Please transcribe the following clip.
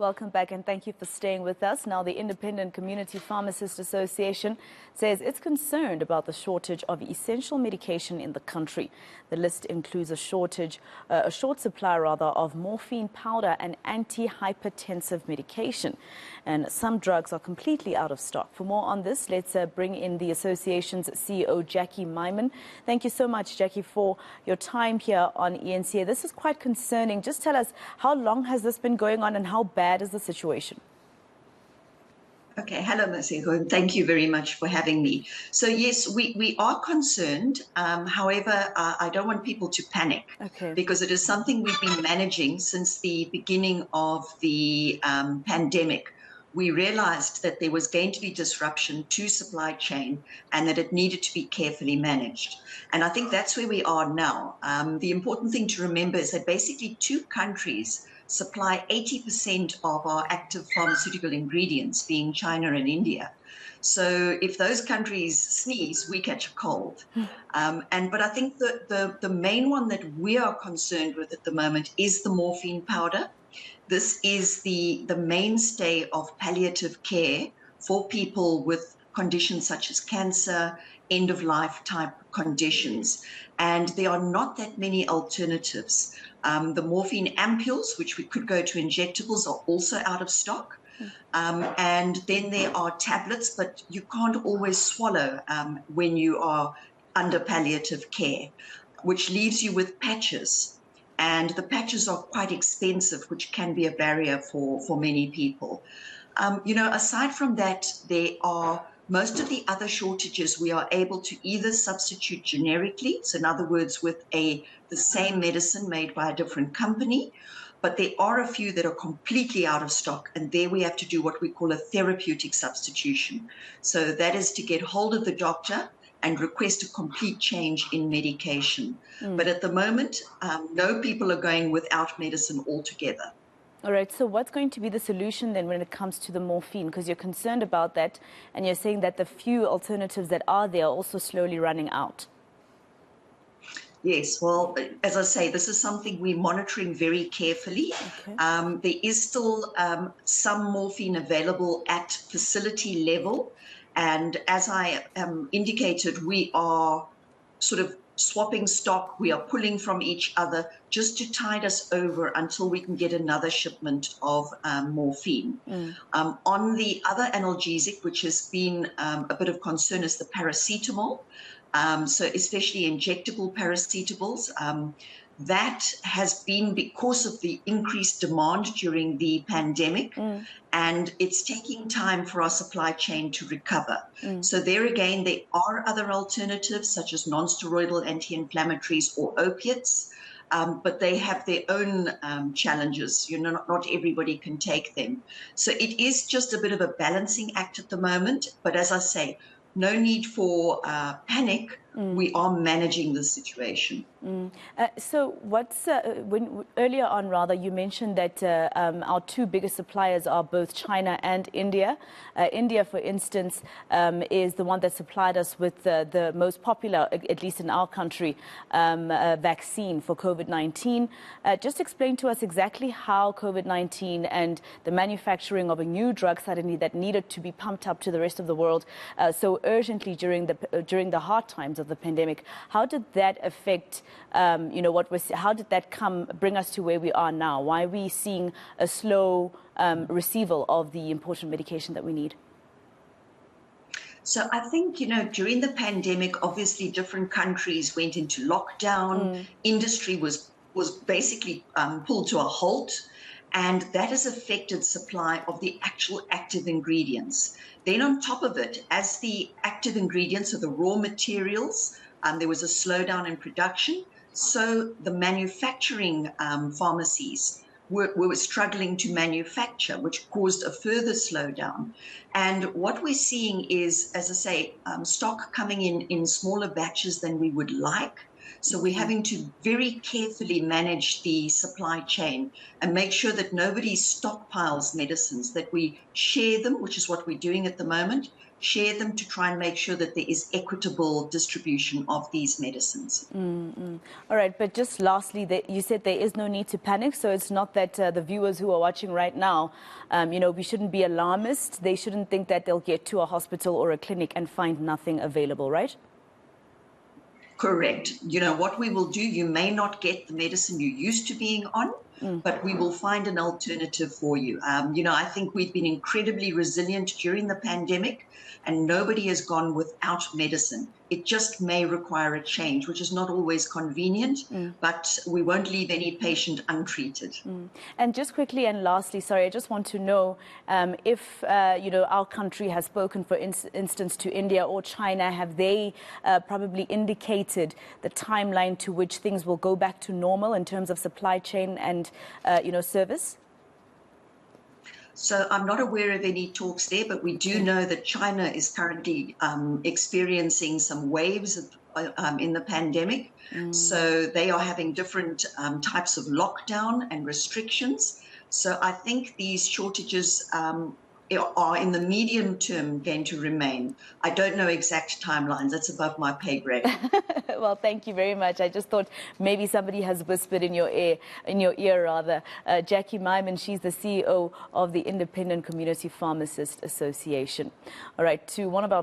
Welcome back and thank you for staying with us. Now, the Independent Community Pharmacist Association says it's concerned about the shortage of essential medication in the country. The list includes a short supply of morphine powder and antihypertensive medication. And some drugs are completely out of stock. For more on this, let's bring in the association's CEO, Jackie Maimin. Thank you so much, Jackie, for your time here on eNCA. This is quite concerning. Just tell us, how long has this been going on and how bad is the situation? Okay, hello, Masego, and thank you very much for having me. So yes, we are concerned. However, I don't want people to panic, because it is something we've been managing since the beginning of the pandemic. We realized that there was going to be disruption to supply chain and that it needed to be carefully managed. And I think that's where we are now. The important thing to remember is that basically two countries supply 80% of our active pharmaceutical ingredients, being China and India. So if those countries sneeze, we catch a cold. But I think the main one that we are concerned with at the moment is the morphine powder. This is the mainstay of palliative care for people with conditions such as cancer, end-of-life type conditions. And there are not that many alternatives. The morphine ampules, which we could go to injectables, are also out of stock. And then there are tablets, but you can't always swallow when you are under palliative care, which leaves you with patches. And the patches are quite expensive, which can be a barrier for many people. Aside from that, there are most of the other shortages we are able to either substitute generically, so in other words, with the same medicine made by a different company, but there are a few that are completely out of stock, and there we have to do what we call a therapeutic substitution. So that is to get hold of the doctor and request a complete change in medication. But at the moment, no people are going without medicine altogether. All right, so what's going to be the solution then when it comes to the morphine? Because you're concerned about that, and you're saying that the few alternatives that are there are also slowly running out. Yes, well, as I say, this is something we're monitoring very carefully. There is still some morphine available at facility level. And as I indicated, we are sort of swapping stock. We are pulling from each other just to tide us over until we can get another shipment of morphine. On the other analgesic, which has been a bit of concern, is the paracetamol. So especially injectable paracetamols. That has been because of the increased demand during the pandemic, and it's taking time for our supply chain to recover. So there again, there are other alternatives such as non-steroidal anti-inflammatories or opiates, but they have their own challenges. Not everybody can take them. So it is just a bit of a balancing act at the moment. But as I say, no need for panic. We are managing the situation. So earlier on, you mentioned that our two biggest suppliers are both China and India. India, for instance, is the one that supplied us with the most popular, at least in our country, vaccine for COVID-19. Just explain to us exactly how COVID-19 and the manufacturing of a new drug suddenly that needed to be pumped up to the rest of the world so urgently during the hard times of the pandemic. How did that affect, how did that bring us to where we are now? Why are we seeing a slow receival of the important medication that we need? So I think, during the pandemic, obviously different countries went into lockdown. Industry was basically pulled to a halt. And that has affected supply of the actual active ingredients. Then on top of it, as the active ingredients or the raw materials, there was a slowdown in production. So the manufacturing pharmacies were struggling to manufacture, which caused a further slowdown. And what we're seeing is, as I say, stock coming in smaller batches than we would like. So we're having to very carefully manage the supply chain and make sure that nobody stockpiles medicines, that we share them, which is what we're doing at the moment, share them to try and make sure that there is equitable distribution of these medicines. All right, but just lastly, you said there is no need to panic, so it's not that the viewers who are watching right now, we shouldn't be alarmist. They shouldn't think that they'll get to a hospital or a clinic and find nothing available, right? Correct. What we will do, you may not get the medicine you're used to being on, but we will find an alternative for you. I think we've been incredibly resilient during the pandemic, and nobody has gone without medicine. It just may require a change, which is not always convenient, but we won't leave any patient untreated. And just quickly and lastly, sorry, I just want to know if, our country has spoken, for instance, to India or China, have they probably indicated the timeline to which things will go back to normal in terms of supply chain and, service? So I'm not aware of any talks there, but we do know that China is currently experiencing some waves in the pandemic. So they are having different types of lockdown and restrictions. So I think these shortages are in the medium term going to remain. I don't know exact timelines. That's above my pay grade. Well, thank you very much. I just thought maybe somebody has whispered in your ear rather. Jackie Maimin, she's the CEO of the Independent Community Pharmacist Association. All right, to one of our